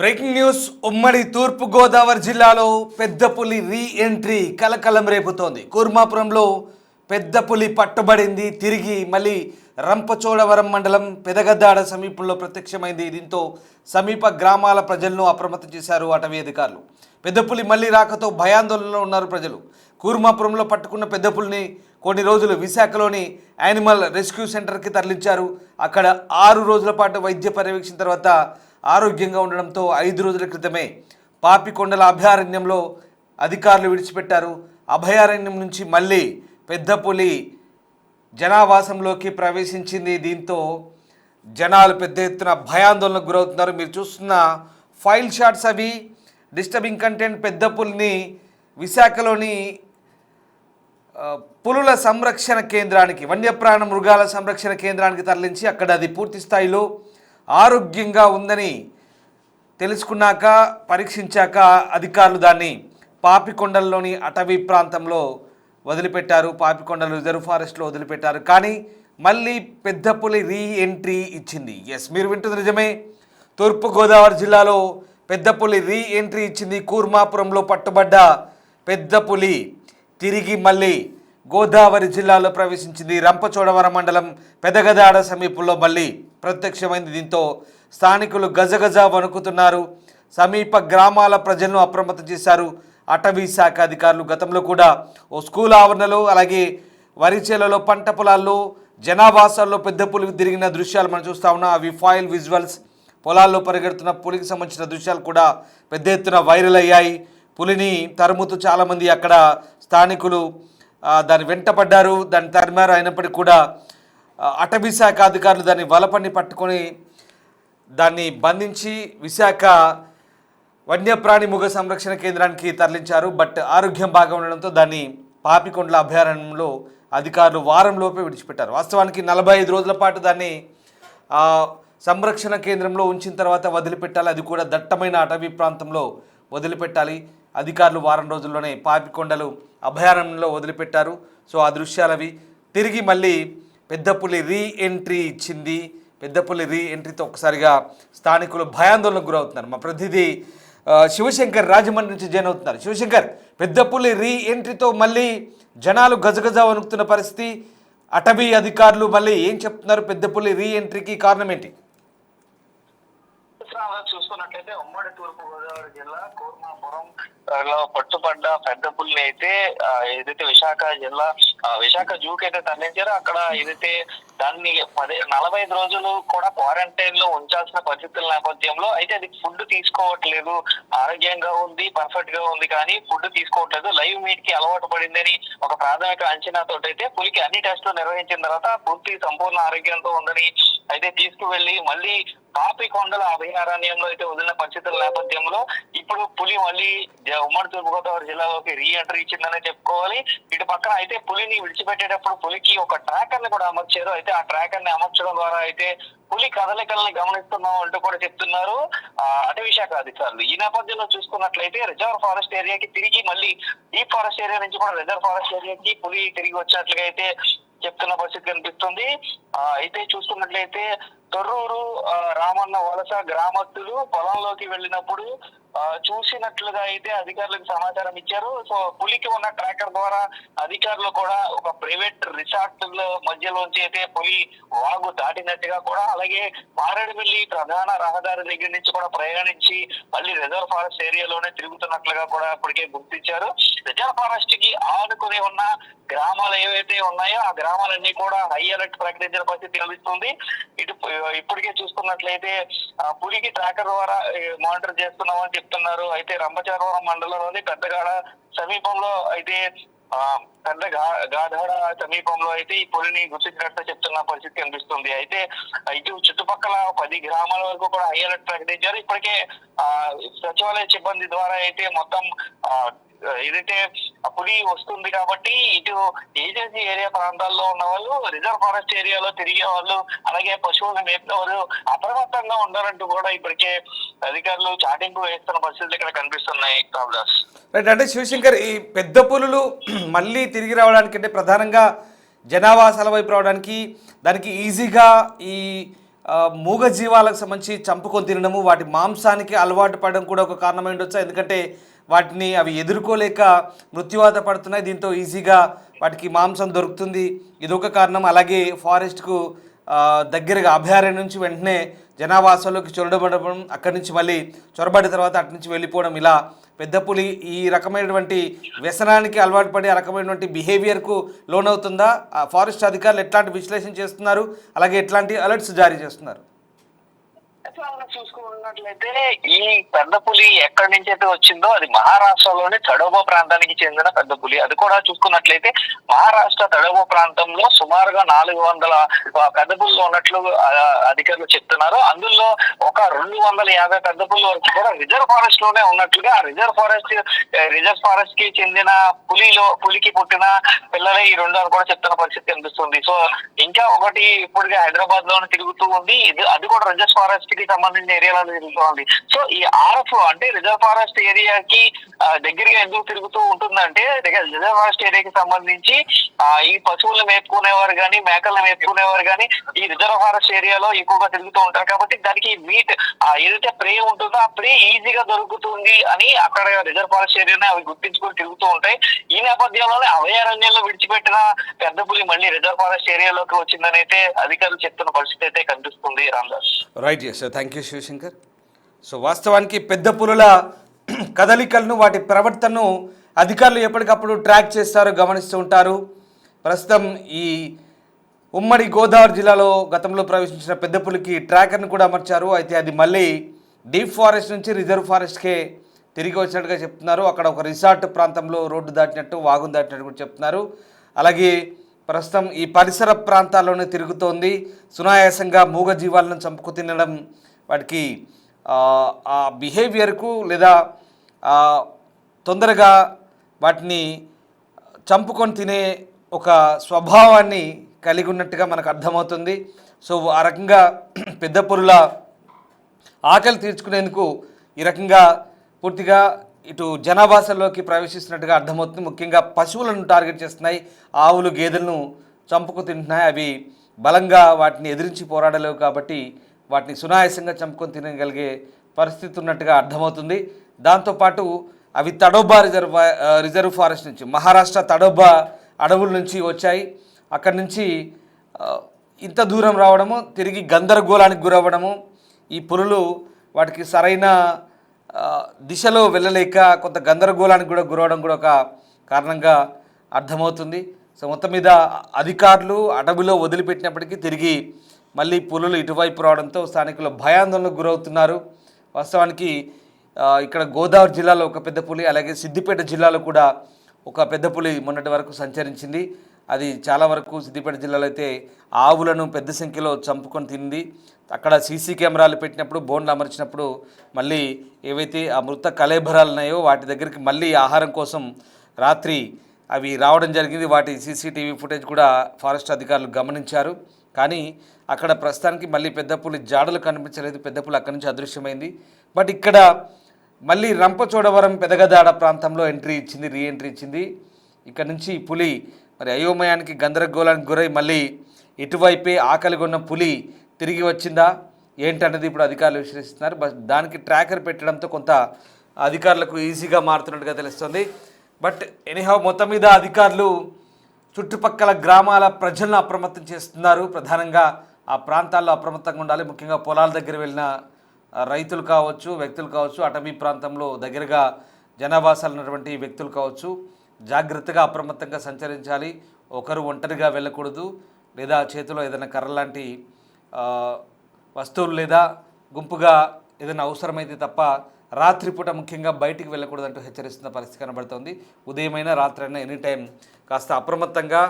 Breaking news ఉమ్మడి తూర్పు గోదావరి జిల్లాలో పెద్ద పులి రీ ఎంట్రీ కలకలం రేపుతోంది. కూర్మాపురంలో పెద్ద పులి పట్టుబడింది. తిరిగి మళ్ళీ రంపచోడవరం మండలం పెదగద్దాడ సమీపంలో ప్రత్యక్షమైంది. దీంతో సమీప గ్రామాల ప్రజలను అప్రమత్తం చేశారు అటవీ అధికారులు. పెద్ద పులి మళ్ళీ రాకతో భయాందోళనలో ఉన్నారు ప్రజలు. కూర్మాపురంలో పట్టుకున్న పెద్ద పులిని కొన్ని రోజులు విశాఖలోని యానిమల్ రెస్క్యూ సెంటర్కి తరలించారు. అక్కడ 6 రోజుల పాటు వైద్య పర్యవేక్షణ తర్వాత ఆరోగ్యంగా ఉండడంతో 5 రోజుల క్రితమే పాపికొండల అభయారణ్యంలో అధికారులు విడిచిపెట్టారు. అభయారణ్యం నుంచి మళ్ళీ పెద్ద పులి జనావాసంలోకి ప్రవేశించింది. దీంతో జనాలు పెద్ద ఎత్తున భయాందోళనకు గురవుతున్నారు. మీరు చూస్తున్న ఫైల్ షాట్స్ అవి డిస్టర్బింగ్ కంటెంట్. పెద్ద పులిని విశాఖలోని పులుల సంరక్షణ కేంద్రానికి, వన్యప్రాణ మృగాల సంరక్షణ కేంద్రానికి తరలించి అక్కడ అది పూర్తి స్థాయిలో ఆరోగ్యంగా ఉందని తెలుసుకున్నాక పరీక్షించాక అధికారులు దాన్ని పాపికొండల్లోని అటవీ ప్రాంతంలో వదిలిపెట్టారు. పాపికొండలు రిజర్వ్ ఫారెస్ట్లో వదిలిపెట్టారు. కానీ మళ్ళీ పెద్ద పులి రీ ఎంట్రీ ఇచ్చింది. ఎస్, మీరు వింటుంది నిజమే. తూర్పుగోదావరి జిల్లాలో పెద్ద పులి రీ ఎంట్రీ ఇచ్చింది. కూర్మాపురంలో పట్టుబడ్డ పెద్ద పులి తిరిగి మళ్ళీ గోదావరి జిల్లాలో ప్రవేశించింది. రంపచోడవరం మండలం పెదగదాడ సమీపంలో మళ్ళీ ప్రత్యక్షమైంది. దీంతో స్థానికులు గజగజ వణుకుతున్నారు. సమీప గ్రామాల ప్రజలను అప్రమత్తం చేశారు అటవీ శాఖ అధికారులు. గతంలో కూడా ఓ స్కూల్ ఆవరణలో, అలాగే వరిచేలలో, పంట పొలాల్లో, జనావాసాల్లో పెద్ద పులి తిరిగిన దృశ్యాలు మనం చూస్తూ ఉన్నాం. అవి ఫాయిల్ విజువల్స్. పొలాల్లో పరిగెడుతున్న పులికి సంబంధించిన దృశ్యాలు కూడా పెద్ద ఎత్తున వైరల్ అయ్యాయి. పులిని తరుముతూ చాలామంది అక్కడ స్థానికులు దాన్ని వెంటపడ్డారు, దాన్ని తరిమారు. అయినప్పటికీ కూడా అటవీ శాఖ అధికారులు దాన్ని వలపన్ని పట్టుకొని దాన్ని బంధించి విశాఖ వన్యప్రాణి మృగ సంరక్షణ కేంద్రానికి తరలించారు. బట్ ఆరోగ్యం బాగా ఉండడంతో దాన్ని పాపికొండల అభయారణ్యంలో అధికారులు వారంలోపే విడిచిపెట్టారు. వాస్తవానికి 45 రోజుల పాటు దాన్ని సంరక్షణ కేంద్రంలో ఉంచిన తర్వాత వదిలిపెట్టాలి. అది కూడా దట్టమైన అటవీ ప్రాంతంలో వదిలిపెట్టాలి. అధికారులు వారం రోజుల్లోనే పాపికొండలు అభయారణ్యంలో వదిలిపెట్టారు. సో ఆ దృశ్యాలవి. తిరిగి మళ్ళీ పెద్ద పులి రీ ఎంట్రీ ఇచ్చింది. పెద్ద పులి రీ ఎంట్రీతో ఒక్కసారిగా స్థానికులు భయాందోళనకు గురవుతున్నారు. మా ప్రతినిధి శివశంకర్ రాజమండ్రి నుంచి జాయిన్ అవుతున్నారు. శివశంకర్, పెద్ద పులి రీ ఎంట్రీతో మళ్ళీ జనాలు గజగజ వణుకుతున్న పరిస్థితి. అటవీ అధికారులు మళ్ళీ ఏం చెప్తున్నారు? పెద్ద పులి రీ ఎంట్రీకి కారణం ఏంటి? చూసుకున్నట్లయితే ఉమ్మడి తూర్పు గోదావరి జిల్లా కూర్మాపురం లో పట్టుబడ్డ పెద్ద పుల్ని అయితే ఏదైతే విశాఖ జూకి అయితే తరలించారో అక్కడ ఏదైతే దాన్ని 45 రోజులు కూడా క్వారంటైన్ లో ఉంచాల్సిన పరిస్థితుల నేపథ్యంలో అయితే అది ఫుడ్ తీసుకోవట్లేదు. ఆరోగ్యంగా ఉంది, పర్ఫెక్ట్ గా ఉంది, కానీ ఫుడ్ తీసుకోవట్లేదు. లైవ్ మీట్ కి అలవాటు పడిందని ఒక ప్రాథమిక అంచనాతో అయితే పులికి అన్ని టెస్టులు నిర్వహించిన తర్వాత పూర్తి సంపూర్ణ ఆరోగ్యంతో ఉందని అయితే తీసుకువెళ్లి మళ్ళీ పాపికొండల అభయారణ్యంలో అయితే వదిలిన పరిస్థితుల నేపథ్యంలో ఇప్పుడు పులి మళ్ళీ ఉమ్మడి తూర్పుగోదావరి జిల్లాలోకి రీ ఎంట్రీ ఇచ్చిందనే చెప్పుకోవాలి. ఇటు పక్కన అయితే పులిని విడిచిపెట్టేటప్పుడు పులికి ఒక ట్రాకర్ ని కూడా అమర్చారు. అయితే ఆ ట్రాకర్ ని అమర్చడం ద్వారా అయితే పులి కదలికల్ని గమనిస్తున్నాం అంటూ కూడా చెప్తున్నారు అటవీ శాఖ అధికారులు. ఈ నేపథ్యంలో చూసుకున్నట్లయితే రిజర్వ్ ఫారెస్ట్ ఏరియాకి తిరిగి మళ్ళీ డీప్ ఫారెస్ట్ ఏరియా నుంచి కూడా రిజర్వ్ ఫారెస్ట్ ఏరియాకి పులి తిరిగి వచ్చినట్లుగా అయితే చెప్తున్న పరిస్థితి కనిపిస్తుంది. అయితే చూసుకున్నట్లయితే తొర్రూరు రామన్న వలస గ్రామస్తులు పొలంలోకి వెళ్ళినప్పుడు చూసినట్లుగా అయితే అధికారులకు సమాచారం ఇచ్చారు. సో పులికి ఉన్న ట్రాకర్ ద్వారా అధికారులు కూడా ఒక ప్రైవేట్ రిసార్ట్ మధ్యలోంచి అయితే పులి వాగు దాటినట్టుగా కూడా, అలాగే మారేడుమిల్లి ప్రధాన రహదారి దగ్గర నుంచి కూడా ప్రయాణించి మళ్ళీ రిజర్వ్ ఫారెస్ట్ ఏరియాలోనే తిరుగుతున్నట్లుగా కూడా ఇప్పటికే గుర్తించారు. రిజర్వ్ ఫారెస్ట్ కి ఆనుకుని ఉన్న గ్రామాలు ఏవైతే ఉన్నాయో ఆ గ్రామాలన్నీ కూడా హై అలర్ట్ ప్రకటించిన పరిస్థితి కనిపిస్తుంది. ఇప్పటికే చూసుకున్నట్లయితే పులికి ట్రాకర్ ద్వారా మానిటర్ చేస్తున్నామని చెప్తున్నారు. అయితే రంపచోడవరం మండలంలోని పెద్దగాడ సమీపంలో అయితే గాధాడ సమీపంలో అయితే ఈ పులిని గుర్తించినట్టు చెప్తున్న పరిస్థితి కనిపిస్తుంది. అయితే ఇటు చుట్టుపక్కల 10 గ్రామాల వరకు కూడా హై అలర్ట్ ప్రకటించారు. ఇప్పటికే సచివాలయ సిబ్బంది ద్వారా అయితే మొత్తం ఏదైతే పులి వస్తుంది కాబట్టి ఇటు ఏజెన్సీ ఏరియా ప్రాంతాల్లో ఉన్న వాళ్ళు, రిజర్వ్ ఫారెస్ట్ ఏరియాలో తిరిగే వాళ్ళు, అలాగే పశువులను మేపిన వాళ్ళు అప్రమత్తంగా ఉండాలంటూ కూడా ఇప్పటికే అధికారులు చాటింపు వేస్తున్న పరిస్థితులు ఇక్కడ కనిపిస్తున్నాయి. రామదాస్ రైట్. అంటే శివశంకర్, ఈ పెద్ద పులులు మళ్ళీ తిరిగి రావడానికి, అంటే ప్రధానంగా జనావాసాల వైపు రావడానికి దానికి ఈజీగా ఈ మూగ జీవాలకు సంబంధించి చంపుకొని తినడము, వాటి మాంసానికి అలవాటు పడడం కూడా ఒక కారణమై ఉండొచ్చు. ఎందుకంటే వాటిని అవి ఎదుర్కోలేక మృత్యువాత పడుతున్నాయి. దీంతో ఈజీగా వాటికి మాంసం దొరుకుతుంది, ఇదొక కారణం. అలాగే ఫారెస్ట్కు దగ్గరగా అభయారణ్యం నుంచి వెంటనే జనావాసాల్లోకి చొరబడడం, అక్కడి నుంచి మళ్ళీ చొరబడిన తర్వాత అటు నుంచి వెళ్ళిపోవడం, ఇలా పెద్ద పులి ఈ రకమైనటువంటి వ్యసనానికి అలవాటు పడి ఆ రకమైనటువంటి బిహేవియర్కు లోనవుతుందా? ఫారెస్ట్ అధికారులు ఎట్లాంటి విశ్లేషణ చేస్తున్నారు, అలాగే ఎట్లాంటి అలర్ట్స్ జారీ చేస్తున్నారు? చూసుకున్నట్లయితే ఈ పెద్ద పులి ఎక్కడి నుంచి అయితే వచ్చిందో అది మహారాష్ట్రలోని తడోబా ప్రాంతానికి చెందిన పెద్ద పులి. అది కూడా చూసుకున్నట్లయితే మహారాష్ట్ర తడోబా ప్రాంతంలో సుమారుగా 400 పెద్ద పులులు ఉన్నట్లు అధికారులు చెప్తున్నారు. అందులో ఒక 250 పెద్ద పులుల వరకు కూడా రిజర్వ్ ఫారెస్ట్ లోనే ఉన్నట్లుగా, రిజర్వ్ ఫారెస్ట్ కి చెందిన పులికి పుట్టిన పిల్లలే ఈ 2 అని కూడా చెప్తున్న పరిస్థితి కనిపిస్తుంది. సో ఇంకా ఒకటి ఇప్పటికే హైదరాబాద్ లోనే తిరుగుతూ ఉంది, అది కూడా రిజర్వ్ ఫారెస్ట్ కి సంబంధించిన ఏరియాలో తిరుగుతోంది. సో ఈ ఆర్ఎఫ్ అంటే రిజర్వ్ ఫారెస్ట్ ఏరియాకి దగ్గరగా ఎందుకు తిరుగుతూ ఉంటుందంటే, రిజర్వ్ ఫారెస్ట్ ఏరియాకి సంబంధించి ఈ పశువులను మేపుకునేవారు కానీ, మేకలను మేపుకునేవారు కానీ ఈ రిజర్వ్ ఫారెస్ట్ ఏరియాలో ఎక్కువగా తిరుగుతూ ఉంటారు. కాబట్టి దానికి మీట్ ఏదైతే ప్రే ఉంటుందో ఆ ప్రే ఈజీగా దొరుకుతుంది అని అక్కడ రిజర్వ్ ఫారెస్ట్ ఏరియాని అవి గుర్తించుకొని తిరుగుతూ ఉంటాయి. ఈ నేపథ్యంలోనే అభయారణ్యంలో విడిచిపెట్టిన పెద్ద పులి మళ్ళీ రిజర్వ్ ఫారెస్ట్ ఏరియాలోకి వచ్చిందని అయితే అధికారులు చెప్తున్న పరిస్థితి అయితే కనిపిస్తుంది. Ramdas. Right, yes, thank you Shivshankar. So వాస్తవానికి పెద్ద పులుల కదలికలను, వాటి ప్రవర్తనను అధికారులు ఎప్పటికప్పుడు ట్రాక్ చేస్తారు, గమనిస్తూ ఉంటారు. ప్రస్తుతం ఈ ఉమ్మడి గోదావరి జిల్లాలో గతంలో ప్రవేశించిన పెద్ద పులికి ట్రాకర్ను కూడా అమర్చారు. అయితే అది మళ్ళీ డీప్ ఫారెస్ట్ నుంచి రిజర్వ్ ఫారెస్ట్కే తిరిగి వచ్చినట్టుగా చెప్తున్నారు. అక్కడ ఒక రిసార్ట్ ప్రాంతంలో రోడ్డు దాటినట్టు, వాగును దాటినట్టు కూడా చెప్తున్నారు. అలాగే ప్రస్తుతం ఈ పరిసర ప్రాంతాల్లోనే తిరుగుతోంది. సునాయాసంగా మూగ జీవాలను చంపుకు తినడం, వాటికి ఆ బిహేవియర్కు లేదా తొందరగా వాటిని చంపుకొని తినే ఒక స్వభావాన్ని కలిగి ఉన్నట్టుగా మనకు అర్థమవుతుంది. సో ఆ రకంగా పెద్ద పులుల ఆకలి తీర్చుకునేందుకు ఈ రకంగా పూర్తిగా ఇటు జనాభాసల్లోకి ప్రవేశిస్తున్నట్టుగా అర్థమవుతుంది. ముఖ్యంగా పశువులను టార్గెట్ చేస్తున్నాయి, ఆవులు గేదెలను చంపుకు తింటున్నాయి. అవి బలంగా వాటిని ఎదిరించి పోరాడలేవు కాబట్టి వాటిని సునాయాసంగా చంపుకొని తినగలిగే పరిస్థితి ఉన్నట్టుగా అర్థమవుతుంది. దాంతోపాటు అవి తడోబా రిజర్వ్ ఫారెస్ట్ నుంచి, మహారాష్ట్ర తడోబా అడవుల నుంచి వచ్చాయి. అక్కడి నుంచి ఇంత దూరం రావడము, తిరిగి గందరగోళానికి గురవ్వడము, ఈ పులులు వాటికి సరైన దిశలో వెళ్ళలేక కొంత గందరగోళానికి కూడా గురవడం కూడా ఒక కారణంగా అర్థమవుతుంది. సో మొత్తం మీద అధికారులు అడవిలో వదిలిపెట్టినప్పటికీ తిరిగి మళ్ళీ పులులు ఇటువైపు రావడంతో స్థానికులు భయాందోళనకు గురవుతున్నారు. వాస్తవానికి ఇక్కడ గోదావరి జిల్లాలో ఒక పెద్ద పులి, అలాగే సిద్దిపేట జిల్లాలో కూడా ఒక పెద్ద పులి మొన్నటి వరకు సంచరించింది. అది చాలా వరకు సిద్దిపేట జిల్లాలో అయితే ఆవులను పెద్ద సంఖ్యలో చంపుకొని తింది. అక్కడ సీసీ కెమెరాలు పెట్టినప్పుడు, బోన్లు అమర్చినప్పుడు మళ్ళీ ఏవైతే ఆ మృత కళేబరాలు ఉన్నాయో వాటి దగ్గరికి మళ్ళీ ఆహారం కోసం రాత్రి అవి రావడం జరిగింది. వాటి సీసీటీవీ ఫుటేజ్ కూడా ఫారెస్ట్ అధికారులు గమనించారు. కానీ అక్కడ ప్రస్తుతానికి మళ్ళీ పెద్ద పులి జాడలు కనిపించలేదు, పెద్ద పులి అక్కడి నుంచి అదృశ్యమైంది. బట్ ఇక్కడ మళ్ళీ రంపచోడవరం పెదగదాడ ప్రాంతంలో రీఎంట్రీ ఇచ్చింది. ఇక్కడ నుంచి పులి మరి అయోమయానికి, గందరగోళానికి గురై మళ్ళీ ఇటువైపే ఆకలిగొన్న పులి తిరిగి వచ్చిందా ఏంటన్నది ఇప్పుడు అధికారులు విశ్లేషిస్తున్నారు. దానికి ట్రాకర్ పెట్టడంతో కొంత అధికారులకు ఈజీగా మారుతున్నట్టుగా తెలుస్తుంది. బట్ ఎనీహౌ మొత్తం మీద అధికారులు చుట్టుపక్కల గ్రామాల ప్రజలను అప్రమత్తం చేస్తున్నారు. ప్రధానంగా ఆ ప్రాంతాల్లో అప్రమత్తంగా ఉండాలి. ముఖ్యంగా పొలాల దగ్గర వెళ్ళిన రైతులు కావచ్చు, వ్యక్తులు కావచ్చు, అటవీ ప్రాంతంలో దగ్గరగా జనావాసాలు ఉన్నటువంటి వ్యక్తులు కావచ్చు, జాగ్రత్తగా అప్రమత్తంగా సంచరించాలి. ఒకరు ఒంటరిగా వెళ్ళకూడదు, లేదా చేతిలో ఏదైనా కర్ర లాంటి వస్తువులు లేదా గుంపుగా ఏదైనా అవసరమైతే తప్ప రాత్రిపూట ముఖ్యంగా బయటికి వెళ్ళకూడదంటూ హెచ్చరిస్తున్న పరిస్థితి కనబడుతోంది. ఉదయమైనా రాత్రైనా ఎనీటైం కాస్త అప్రమత్తంగా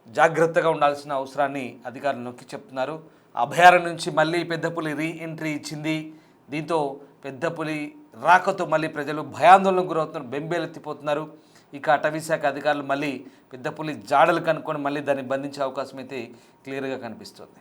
జాగ్రత్తగా ఉండాల్సిన అవసరాన్ని అధికారులు నొక్కి చెప్తున్నారు. అభయారణ్యం నుంచి మళ్ళీ పెద్ద పులి రీఎంట్రీ ఇచ్చింది. దీంతో పెద్ద పులి రాకతో మళ్ళీ ప్రజలు భయాందోళనకు గురవుతున్నారు, బెంబేలెత్తిపోతున్నారు. ఇక అటవీ శాఖ అధికారులు మళ్ళీ పెద్ద పులి జాడలు కనుక్కొని మళ్ళీ దాన్ని బంధించే అవకాశం అయితే క్లియర్గా కనిపిస్తుంది.